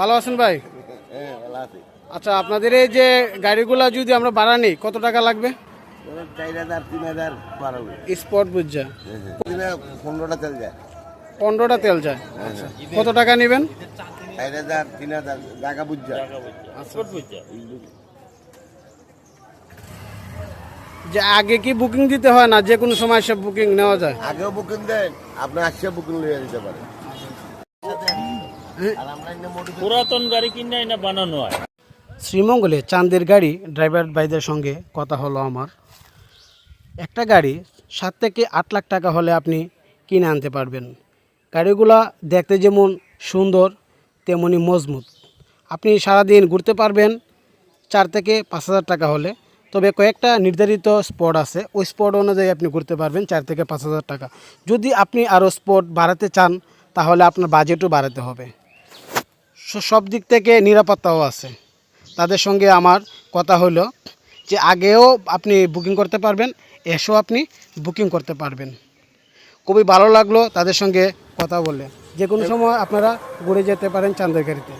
ভালো আছেন ভাই? হ্যাঁ, ভালো আছি। আচ্ছা, আপনাদের এই যে গাড়িগুলা যদি আমরা ভাড়া নিই কত টাকা লাগবে? 4,000 3,000 পার হবে। স্পট বুঝা দিনে 15টা তেল যায়। 15টা তেল যায়। আচ্ছা, কত টাকা নেবেন? 4,000 3,000 জায়গা বুঝা। যে আগে কি বুকিং দিতে হয় না যে কোনো সময় সব বুকিং নেওয়া যায়? আগেও বুকিং দেন, আপনি আসছে বুকিং লিয়ে দিতে পারেন। আর আমরা এখানে পুরাতন গাড়ি কিনে না বানানো হয়। শ্রীমঙ্গলে চাঁদের গাড়ি ড্রাইভার ভাইদের সঙ্গে কথা হলো আমার। একটা গাড়ি 7 থেকে 8 লাখ টাকা হলে আপনি কিনে আনতে পারবেন। গাড়িগুলা দেখতে যেমন সুন্দর তেমনি মজবুত। আপনি সারাদিন ঘুরতে পারবেন 4 থেকে 5,000 টাকা হলে। তবে কয়েকটা নির্ধারিত স্পট আছে, ওই স্পট অনুযায়ী আপনি ঘুরতে পারবেন 4 থেকে 5,000 টাকা। যদি আপনি আরও স্পট বাড়াতে চান তাহলে আপনার বাজেটও বাড়াতে হবে। সব দিক থেকে নিরাপত্তাও আছে। তাদের সঙ্গে আমার কথা হলো যে আগেও আপনি বুকিং করতে পারবেন, এসেও আপনি বুকিং করতে পারবেন। খুবই ভালো লাগলো তাদের সঙ্গে কথা বলে। যে কোনো সময় আপনারা ঘুরে যেতে পারেন চাঁদের গাড়িতে।